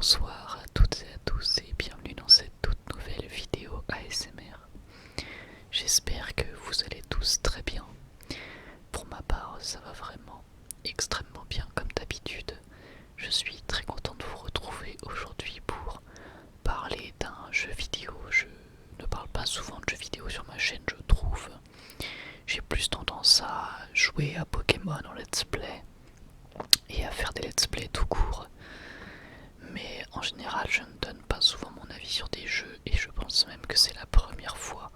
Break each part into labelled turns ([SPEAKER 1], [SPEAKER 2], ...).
[SPEAKER 1] Bonsoir à toutes et à tous et bienvenue dans cette toute nouvelle vidéo ASMR. J'espère que vous allez tous très bien. Pour ma part, ça va vraiment extrêmement bien comme d'habitude. Je suis très content de vous retrouver aujourd'hui pour parler d'un jeu vidéo. Je ne parle pas souvent de jeux vidéo sur ma chaîne, je trouve. J'ai plus tendance à jouer à Pokémon en let's play et à faire des let's play tout court. Mais en général, je ne donne pas souvent mon avis sur des jeux et je pense même que c'est la première fois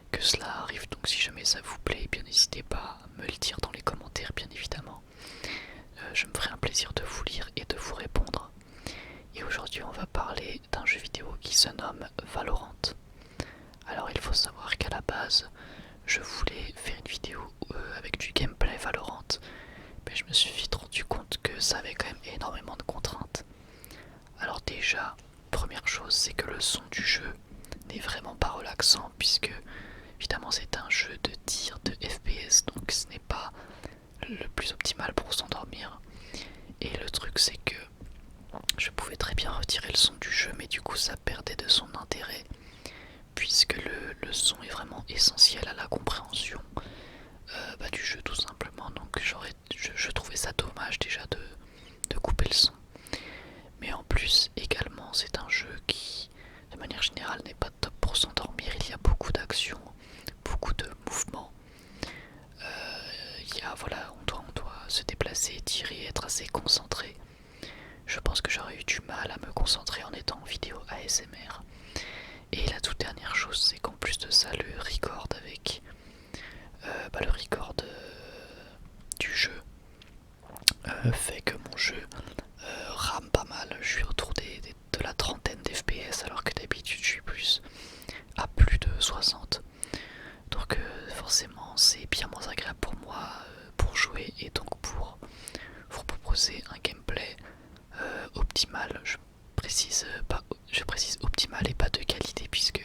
[SPEAKER 1] que cela arrive. Donc si jamais ça vous plaît, bien n'hésitez pas à me le dire dans les commentaires, bien évidemment. Je me ferai un plaisir de vous lire et de vous répondre. Et aujourd'hui, on va parler d'un jeu vidéo qui se nomme Valorant. Alors il faut savoir qu'à la base, je voulais faire une vidéo avec du gameplay Valorant, mais je me suis vite rendu compte que ça avait quand même énormément de contraintes. Alors déjà, première chose, c'est que le son du jeu n'est vraiment pas relaxant puisque évidemment c'est un jeu de tir de FPS, donc ce n'est pas le plus optimal pour s'endormir. Et le truc c'est que je pouvais très bien retirer le son du jeu, mais du coup ça perdait de son intérêt puisque le son est vraiment essentiel à la compréhension du jeu tout simplement. Donc je trouvais ça dommage déjà de couper le son. Mais en plus, également, c'est un jeu qui, de manière générale, n'est pas top pour s'endormir. Il y a beaucoup d'actions, beaucoup de mouvements. Voilà, on doit se déplacer, tirer, être assez concentré. Je pense que j'aurais eu du mal à me concentrer en étant en vidéo ASMR. Et la toute dernière chose, c'est qu'en plus de ça, le record avec le record du jeu fait que mon jeu rame pas mal. Je suis autour de la trentaine d'FPS alors que d'habitude je suis plus de 60. Donc forcément c'est bien moins agréable pour moi pour jouer et donc pour vous proposer un gameplay optimal. Je précise optimal et pas de qualité puisque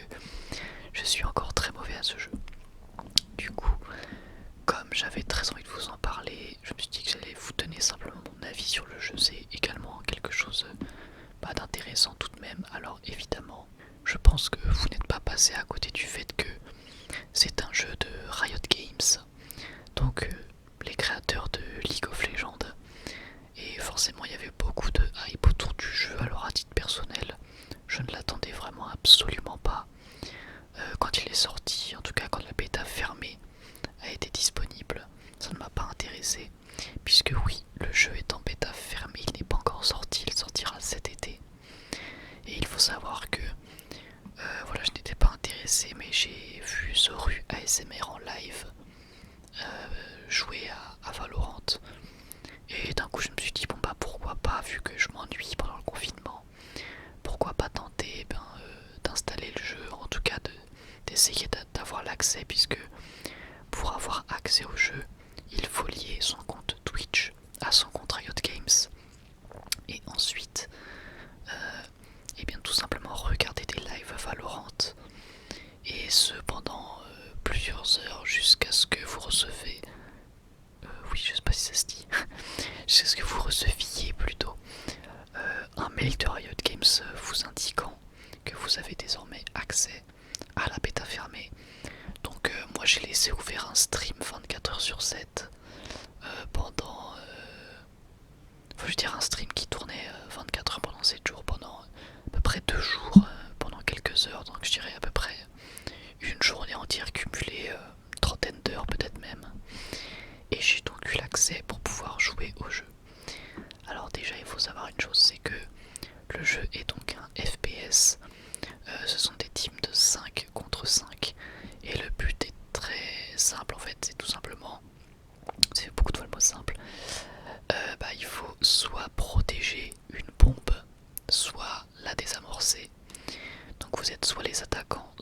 [SPEAKER 1] je suis encore très mauvais à ce jeu. Du coup, comme j'avais très envie de vous en parler, je me suis dit que j'allais vous donner simplement mon avis sur le jeu. C'est également quelque chose d'intéressant tout de même. Alors évidemment, je pense que vous n'êtes pas passé à côté du fait que c'est un jeu de Riot Games, donc les créateurs de League of Legends. Et forcément, il y avait beaucoup de hype autour du jeu. Alors à titre personnel, je ne l'attendais vraiment absolument pas quand il est sorti, en tout cas quand la bêta fermée a été disponible, ça ne m'a pas intéressé, puisque oui, le jeu est en bêta fermée, il n'est pas encore sorti, il sortira cet été. Et il faut savoir que voilà, je n'étais pas intéressé, mais j'ai vu Zoru ASMR en live jouer à Valorant. Et d'un coup je me suis dit bon bah pourquoi pas, vu que je m'ennuie pendant le confinement, pourquoi pas tenter d'installer le jeu, en tout cas d'essayer d'avoir l'accès, puisque pour avoir accès au jeu, il faut lier son compte Twitch à son compte Riot Games. Et ensuite, et bien tout simplement regarder des lives Valorant. Et ce pendant plusieurs heures jusqu'à ce que vous recevez... oui, je sais pas si ça se dit. Jusqu'à ce que vous receviez plutôt un mail de Riot Games vous indiquant que vous avez désormais accès à la bêta fermée. Donc moi j'ai laissé ouvert un stream 24h/7 pendant... faut je dire un stream qui tournait 24 heures pendant 7 jours, pendant à peu près 2 jours, pendant quelques heures, donc je dirais à peu près une journée entière cumulée, trentaine d'heures peut-être même. Et j'ai donc eu l'accès pour pouvoir jouer au jeu. Alors déjà il faut savoir une chose, c'est que le jeu est donc un FPS. Ce sont des teams de 5 contre 5 et le but est très simple en fait, c'est tout simplement, c'est beaucoup de fois le mot simple, il faut soit protéger une bombe, soit la désamorcer. Donc vous êtes soit les attaquants,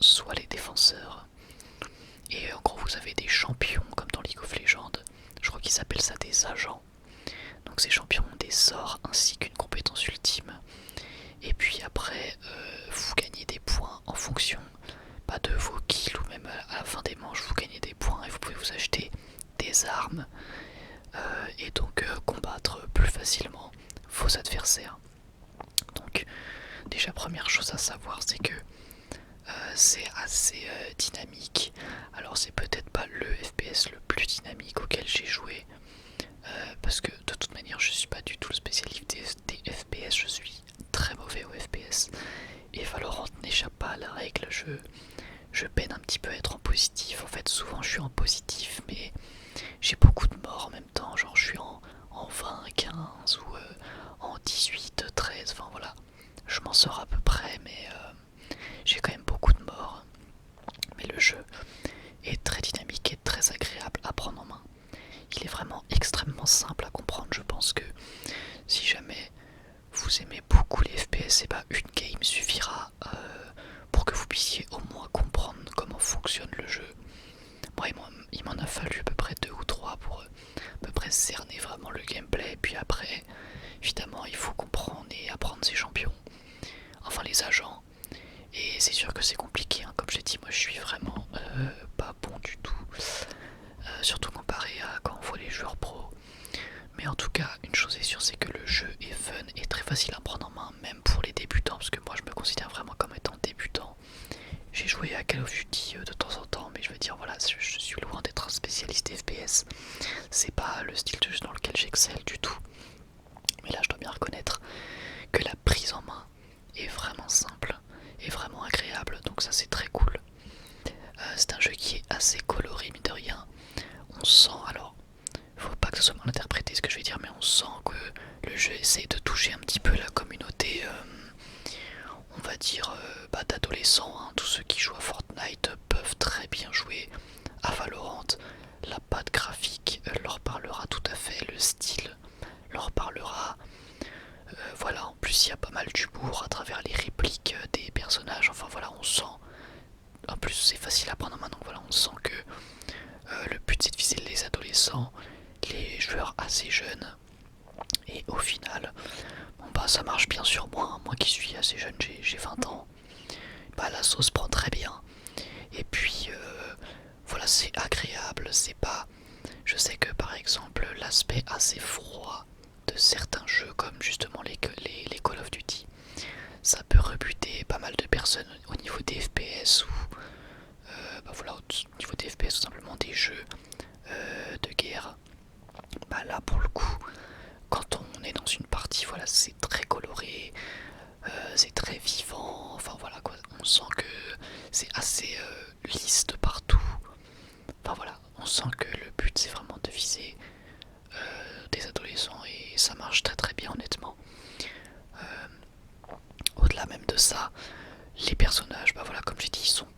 [SPEAKER 1] dynamique. Alors c'est peut-être pas le FPS le plus dynamique auquel j'ai joué, parce que de toute manière je suis pas du tout le spécialiste des FPS, je suis très mauvais au FPS. Et Valorant n'échappe pas à la règle, je peine un petit peu à être en positif. En fait souvent je suis en positif mais j'ai beaucoup de morts en même temps, genre je suis en 20, 15 ou en 18, 13, enfin voilà. Je m'en sors à peu près mais j'ai quand même beaucoup de morts. Mais le jeu est très dynamique et très agréable à prendre en main. Il est vraiment extrêmement simple à comprendre. Je pense que si jamais vous aimez beaucoup les FPS, et bah une game suffira pour que vous puissiez au moins comprendre comment fonctionne le jeu. Moi il m'en a fallu à peu près 2 ou 3 pour à peu près cerner vraiment le gameplay. Et puis après, évidemment, il faut comprendre et apprendre ses champions, enfin les agents. Et c'est sûr que c'est compliqué, hein. Comme je l'ai dit, moi je suis vraiment pas bon du tout, surtout comparé à quand on voit les joueurs pro. Mais en tout cas, une chose est sûre, c'est que le jeu est fun et très facile à prendre en main, même pour les débutants, parce que moi je me considère vraiment comme étant débutant. J'ai joué à Call of Duty de temps en temps, mais je veux dire, voilà, je suis loin d'être un spécialiste FPS. C'est pas le style de jeu dans lequel j'excelle du tout. Mais là, je dois bien reconnaître que la prise en main est vraiment simple et vraiment agréable, donc ça c'est très cool. C'est un jeu qui est assez coloré, mine de rien. On sent, alors, faut pas que ce soit mal interprété ce que je vais dire, mais on sent que le jeu essaie de toucher un petit peu la communauté, on va dire, d'adolescents, hein. Tous ceux qui jouent à Fortnite peuvent très bien jouer à Valorant. La patte graphique leur parlera tout à fait, le style leur parlera. Voilà, en plus il y a pas mal d'humour à travers les répliques des personnages. Enfin voilà, on sent. En plus c'est facile à prendre en main, donc voilà, on sent que le but c'est de viser les adolescents, les joueurs assez jeunes. Et au final, bon bah ça marche bien sur moi, hein. Moi qui suis assez jeune, j'ai 20 ans. Bah la sauce prend très bien. Et puis voilà, c'est agréable, c'est pas. Je sais que par exemple l'aspect assez froid de certains jeux comme justement les Call of Duty, ça peut rebuter pas mal de personnes au niveau des FPS ou bah voilà, au niveau des FPS tout simplement des jeux de guerre. Bah là pour le coup, quand on est dans une partie, voilà, c'est très coloré, c'est très vivant, enfin voilà quoi, on sent que c'est assez lisse de partout. Enfin voilà, on sent que le but c'est vraiment de viser des adolescents et ça marche très très bien honnêtement. Au-delà même de ça, les personnages, bah voilà, comme j'ai dit, ils sont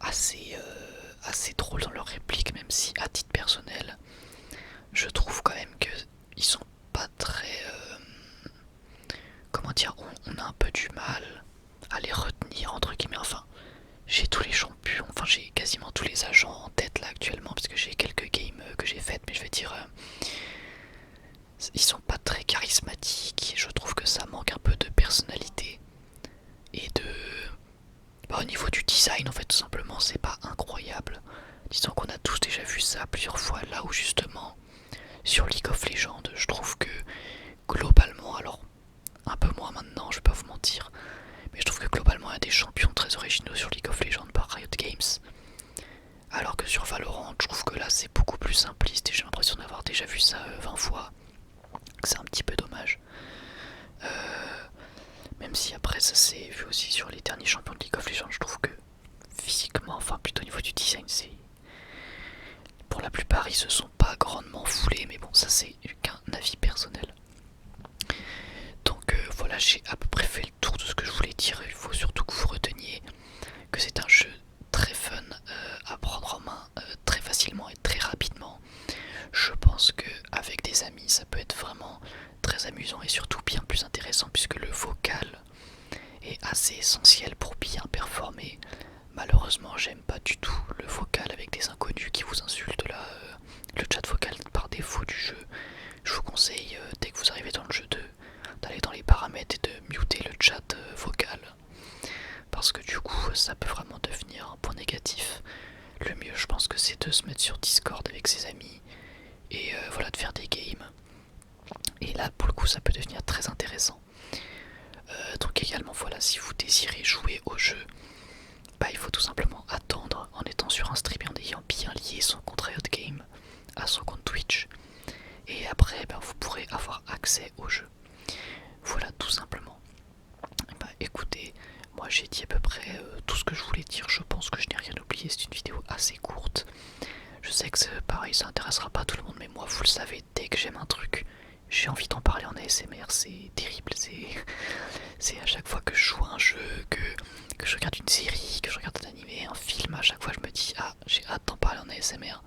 [SPEAKER 1] assez drôles dans leurs répliques, même si à titre personnel, je trouve quand même que ils sont pas très, comment dire, on a un peu du mal à les retenir entre guillemets. Enfin, j'ai tous les champions, enfin j'ai quasiment tous les agents en tête là actuellement, parce que j'ai quelques games que j'ai faites, mais je vais dire, ils sont pas très charismatiques. Je trouve que ça manque un peu de personnalité et de. Bah, au niveau du design, en fait, tout simplement, c'est pas incroyable. Disons qu'on a tous déjà vu ça plusieurs fois, là où justement, sur League of Legends, je trouve que globalement, alors un peu moins maintenant, je vais pas vous mentir, mais je trouve que globalement, il y a des champions très originaux sur League of Legends par Riot Games. Alors que sur Valorant, je trouve que là, c'est beaucoup plus simpliste et j'ai l'impression d'avoir déjà vu ça 20 fois. C'est un petit peu dommage. Même si après ça s'est vu aussi sur les derniers champions de League of Legends, je trouve que physiquement, enfin plutôt au niveau du design, c'est. Pour la plupart, ils se sont pas grandement foulés, mais bon, ça c'est qu'un avis personnel. Donc voilà, j'ai à peu près fait le tour de ce que je voulais dire. Il faut surtout que vous reteniez que c'est un jeu très fun à prendre en main très facilement et très rapidement. Je pense qu'avec des amis, ça peut être vraiment très amusant et surtout bien plus intéressant puisque le vocal est assez essentiel pour bien performer. Malheureusement, j'aime pas du tout le vocal avec des inconnus qui vous insultent là, le chat vocal par défaut du jeu. Je vous conseille, dès que vous arrivez dans le jeu, d'aller dans les paramètres et de muter le chat vocal. Parce que du coup, ça peut vraiment devenir un point négatif. Le mieux, je pense que c'est de se mettre sur Discord avec ses amis et voilà, de faire des games. Et là, pour le coup, ça peut devenir très intéressant. Donc également, voilà, si vous désirez jouer au jeu, bah, il faut tout simplement attendre une vidéo assez courte. Je sais que c'est pareil, ça intéressera pas tout le monde, mais moi vous le savez, dès que j'aime un truc, j'ai envie d'en parler en ASMR, c'est terrible, c'est à chaque fois que je joue à un jeu, que je regarde une série, que je regarde un animé, un film, à chaque fois je me dis ah j'ai hâte d'en parler en ASMR.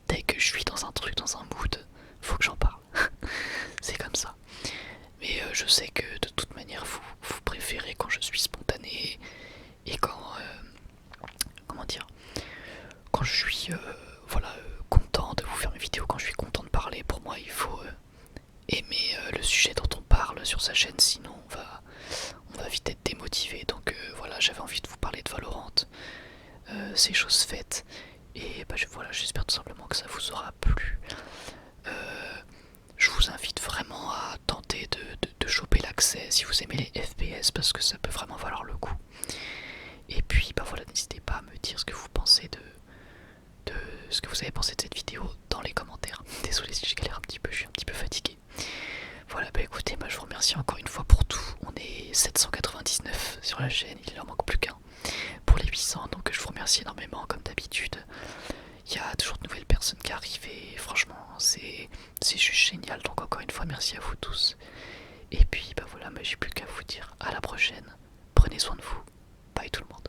[SPEAKER 1] Dès que je suis dans un truc, dans un mood, faut que j'en parle. C'est comme ça. Mais je sais que de toute manière vous préférez quand je suis spontané et quand comment dire, quand je suis voilà content de vous faire mes vidéos, quand je suis content de parler. Pour moi il faut aimer le sujet dont on parle sur sa chaîne, sinon on va vite être démotivé. Donc voilà, j'avais envie de vous parler de Valorant, ces choses faites, et bah, voilà, j'espère tout simplement que ça vous aura plu. Je vous invite vraiment à tenter de choper l'accès si vous aimez les FPS, parce que ça peut vraiment valoir le coup. Et puis bah voilà, n'hésitez pas à me dire ce que vous pensez de ce que vous avez pensé de cette vidéo dans les commentaires. Désolé si je galère un petit peu, je suis un petit peu fatigué. Voilà, bah écoutez, je vous remercie encore une fois pour tout. On est 799 sur la chaîne, il en manque plus qu'un pour les 800, donc je vous remercie énormément comme d'habitude. Il y a toujours de nouvelles personnes qui arrivent et franchement c'est juste génial, donc encore une fois merci à vous tous. Et puis bah voilà, j'ai plus qu'à vous dire à la prochaine, prenez soin de vous, bye tout le monde.